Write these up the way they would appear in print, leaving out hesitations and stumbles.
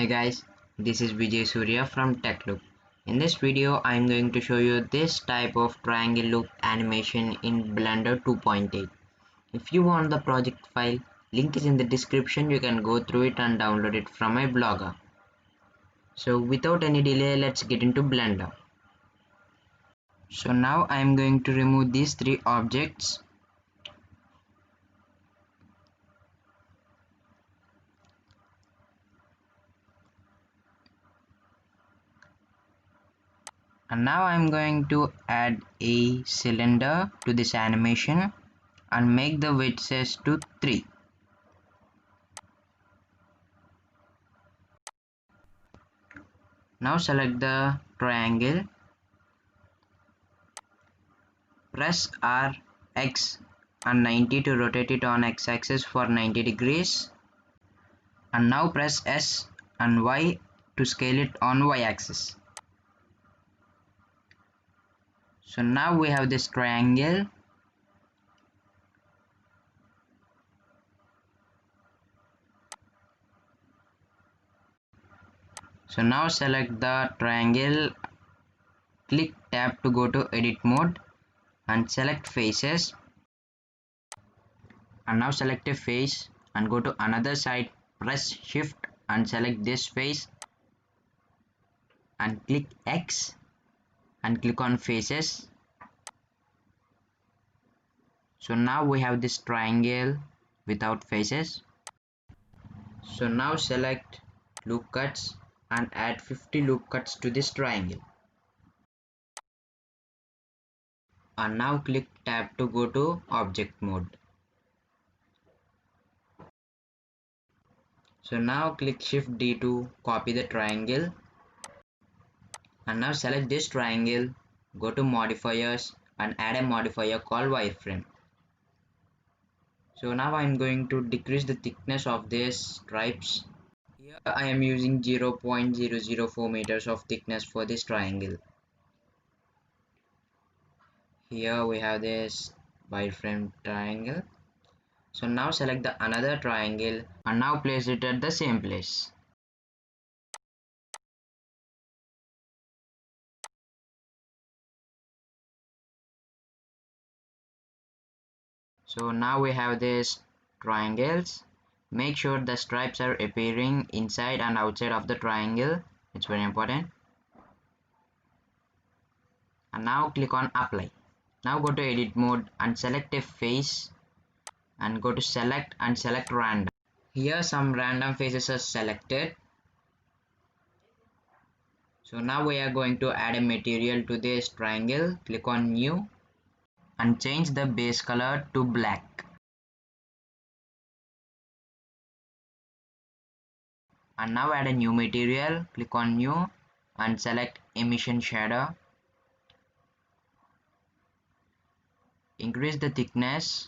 Hey guys, this is Vijay Surya from TechLoop. In this video, I am going to show you this type of triangle loop animation in Blender 2.8. If you want the project file, link is in the description. You can go through it and download it from my blogger. So without any delay, let's get into Blender. So now I am going to remove these three objects. And now I'm going to add a cylinder to this animation and make the widths to 3. Now select the triangle, press RX and 90 to rotate it on x-axis for 90 degrees, and now press S and Y to scale it on y-axis. So now we have this triangle. So now select the triangle, click tab to go to edit mode and select faces, and now select a face and go to another side, press shift and select this face and click X and click on faces. So now we have this triangle without faces. So now select loop cuts and add 50 loop cuts to this triangle. And now click tab to go to object mode. So now click shift D to copy the triangle. And now select this triangle, go to modifiers and add a modifier called wireframe. So now I am going to decrease the thickness of these stripes. Here I am using 0.004 meters of thickness for this triangle. Here we have this wireframe triangle. So now select the another triangle and now place it at the same place. So now we have these triangles. Make sure the stripes are appearing inside and outside of the triangle. It's very important. And now click on apply. Now go to edit mode and select a face and go to select and select random. Here some random faces are selected. So now we are going to add a material to this triangle. Click on new and change the base color to black. And now add a new material. Click on new and select emission shadow. Increase the thickness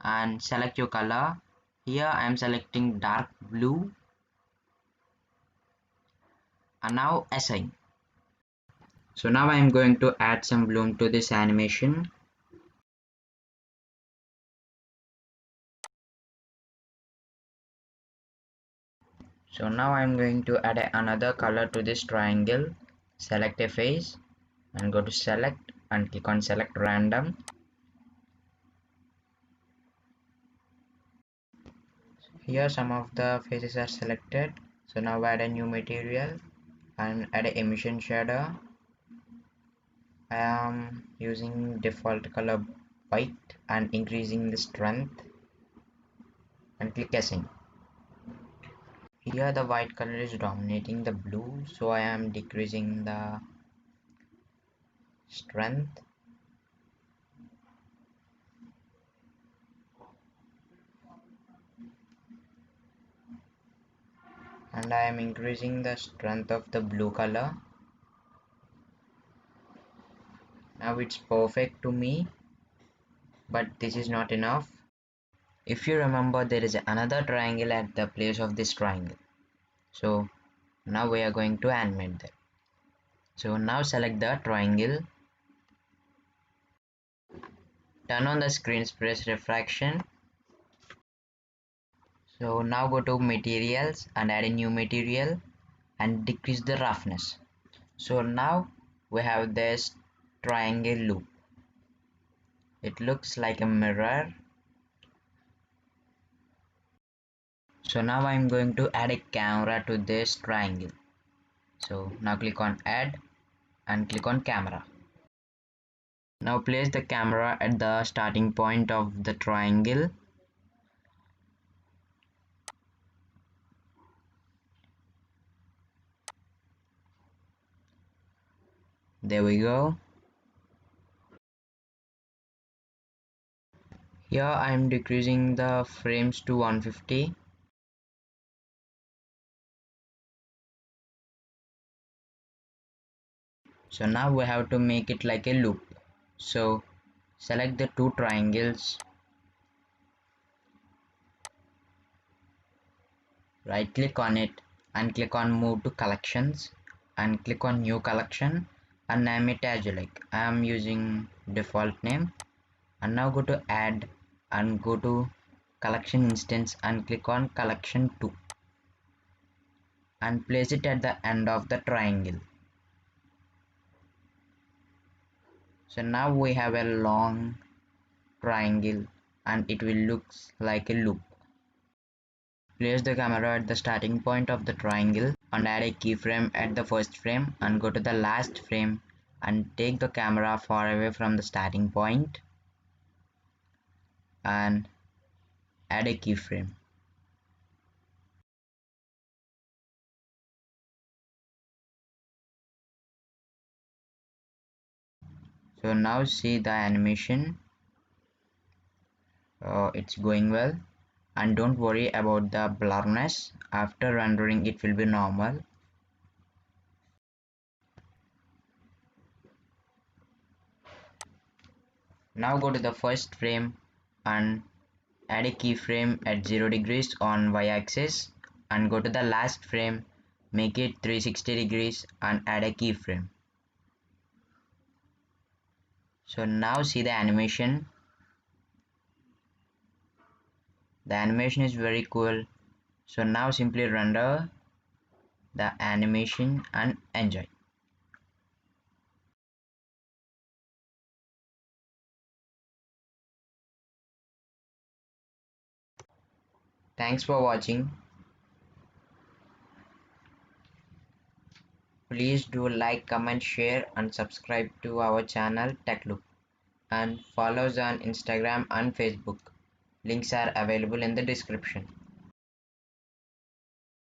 and select your color. Here I am selecting dark blue and now assign. So now I am going to add some bloom to this animation. So now I am going to add another color to this triangle. Select a face and go to select and click on select random. Here some of the faces are selected. So now add a new material and add an emission shadow. I am using default color white and increasing the strength and click assign. Here the white color is dominating the blue, so I am decreasing the strength. And I am increasing the strength of the blue color. Now it's perfect to me, but this is not enough. If you remember, there is another triangle at the place of this triangle. So now we are going to animate that. So now select the triangle, turn on the screen, press refraction. So now go to materials and add a new material and decrease the roughness. So now we have this triangle loop. It looks like a mirror. So now I'm going to add a camera to this triangle. So now click on add and click on camera. Now place the camera at the starting point of the triangle. There we go. Here I am decreasing the frames to 150. So now we have to make it like a loop. So select the two triangles, right click on it and click on move to collections and click on new collection and name it as you like. I am using default name. And now go to add and go to collection instance and click on collection 2 and place it at the end of the triangle. So now we have a long triangle and it will look like a loop. Place the camera at the starting point of the triangle and add a keyframe at the first frame and go to the last frame and take the camera far away from the starting point and add a keyframe. So now see the animation. It's going well, and don't worry about the blurriness. After rendering it will be normal. Now go to the first frame and add a keyframe at 0 degrees on y-axis and go to the last frame, make it 360 degrees and add a keyframe. So now see the animation. The animation is very cool. So now simply render the animation and enjoy. Thanks for watching. Please do like, comment, share and subscribe to our channel TechLoop and follow us on Instagram and Facebook. Links are available in the description.